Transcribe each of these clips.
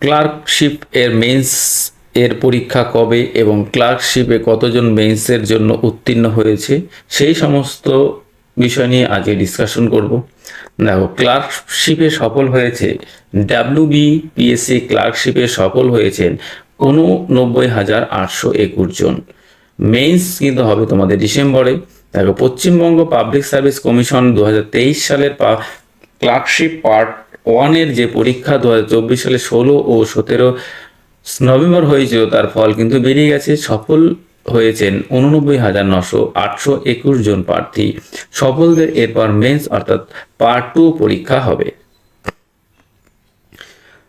Clerkship এর men's এর পরীক্ষা কবে এবং ক্লার্কশিপে কতজন মেন্সের জন্য উত্তীর্ণ হয়েছে সেই সমস্ত বিষয় নিয়ে আজকে ডিসকাশন করব। দেখো, ক্লার্কশিপে সফল হয়েছে WBPSC ক্লার্কশিপে সফল হয়েছেন 89,821 জন। মেন্স কিন্তু হবে তোমাদের ডিসেম্বরে। দেখো, পশ্চিমবঙ্গ পাবলিক সার্ভিস কমিশন 2023 সালের ক্লার্কশিপ পার্ট 1 এর যে পরীক্ষা 2024 সালে 16 ও 17 নভেম্বর হয়েছিল, তার ফল কিন্তু বেরিয়ে গেছে। সফল হয়েছেন 89,921 জন প্রার্থী। সফলদের এরপর মেন্স অর্থাৎ পার্ট 2 পরীক্ষা হবে।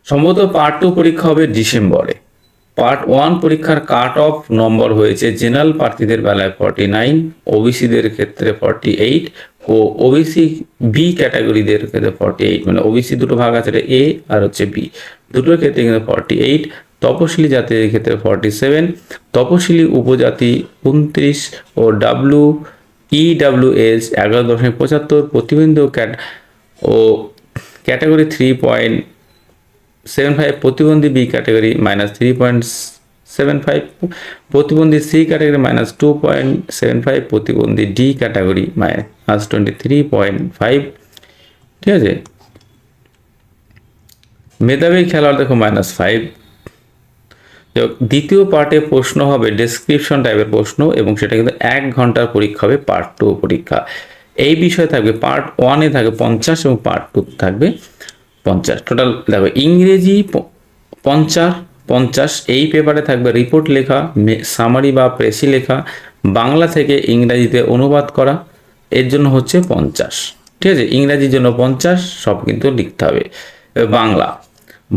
সম্ভবত পার্ট 2 পরীক্ষা হবে ডিসেম্বরে। পার্ট 1 পরীক্ষার কাট অফ নম্বর হয়েছে জেনারেল প্রার্থীদের বেলায় 49, ওবিসিদের ক্ষেত্রে 48 ও ওবিসি বি ক্যাটাগরিদের ক্ষেত্রে 48, মানে ওবিসি দুটো ভাগ আছে, এ আর হচ্ছে বি, দুটোর ক্ষেত্রে কিন্তু 48, তপশিলি জাতির ক্ষেত্রে 47, তপশিলি উপজাতি 29 ও EWS 11.75, প্রতিবন্ধী ও ক্যাটাগরি 3.75, প্রতিবন্ধী বি ক্যাটাগরি -3.75, প্রতিবন্ধী সি ক্যাটাগরি -2.75, প্রতিবন্ধী ডি ক্যাটাগরি -23.5। ঠিক আছে, মেধাবী খেলোয়াড় দেখো -5। দ্বিতীয় পার্টে প্রশ্ন হবে ডেসক্রিপশন টাইপের প্রশ্ন এবং সেটা কিন্তু 1 ঘন্টার পরীক্ষা হবে। পার্ট 2 পরীক্ষা এই বিষয়ে থাকবে, পার্ট 1 এ থাকবে 50 এবং পার্ট 2 থাকবে 50। টোটাল দেখো, ইংরেজি 50, এই পেপারে থাকবে রিপোর্ট লেখা, সামারি বা প্রেসি লেখা, বাংলা থেকে ইংরাজিতে অনুবাদ করা, এর জন্য হচ্ছে 50। ঠিক আছে, ইংরাজির জন্য 50, সব কিন্তু লিখতে হবে।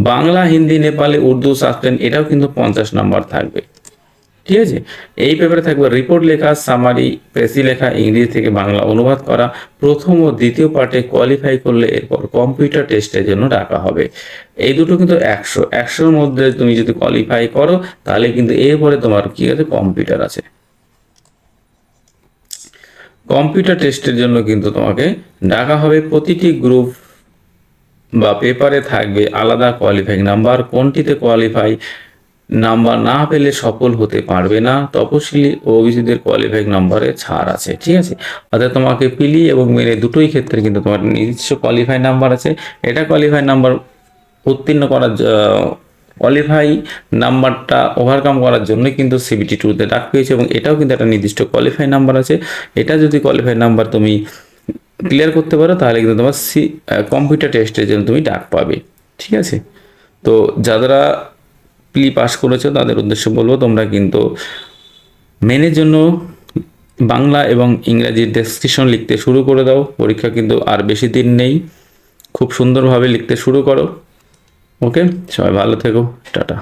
বাংলা, হিন্দি, নেপালি, উর্দু, সাসপেন্স, এটাও কিন্তু 50 নম্বর থাকবে। ঠিক আছে, এই পেপারে থাকবে রিপোর্ট লেখা, সামারি, প্রেসি লেখা, ইংরেজি থেকে বাংলা অনুবাদ করা। প্রথম ও দ্বিতীয় পার্টে কোয়ালিফাই করলে এরপর কম্পিউটার টেস্টের জন্য ডাকা হবে। এই দুটো কিন্তু 100-100-র মধ্যে তুমি যদি কোয়ালিফাই করো তাহলে কিন্তু এরপরে তোমার কি আছে, কম্পিউটার আছে। কম্পিউটার টেস্টের জন্য কিন্তু তোমাকে ডাকা হবে। প্রতিটি গ্রুপ বা পেপারে থাকবে আলাদা কোয়ালিফাইং নাম্বার, কোনটিতে কোয়ালিফাই নাম্বার না পেলে সফল হতে পারবে না। তপশিলি ও ওবিসিদের কোয়ালিফাইং নাম্বারে ছাড় আছে। ঠিক আছে, অর্থাৎ তোমাকে পিলি এবং মেনে দুটোই ক্ষেত্রে কিন্তু তোমার নিজস্ব কোয়ালিফাই নাম্বার আছে। এটা কোয়ালিফাই নাম্বার উত্তীর্ণ করার কোয়ালিফাই নাম্বারটা ওভারকাম করার জন্য কিন্তু CBT 2-তে ডাক পেয়েছে এবং এটাও কিন্তু একটা নির্দিষ্ট কোয়ালিফাই নাম্বার আছে। এটা যদি কোয়ালিফাই নাম্বার তুমি ক্লিয়ার করতে পারো তাহলে কিন্তু তোমার কম্পিউটার টেস্টের জন্য তুমি ডাক পাবে। ঠিক আছে, তো যারা প্লি পাস করেছো তাদের উদ্দেশ্যে বলবো, তোমরা কিন্তু মেনের জন্য বাংলা এবং ইংরাজির ডেসক্রিপশন লিখতে শুরু করে দাও। পরীক্ষা কিন্তু আর বেশি দিন নেই, খুব সুন্দরভাবে লিখতে শুরু করো। ওকে, সবাই ভালো থেকো, টাটা।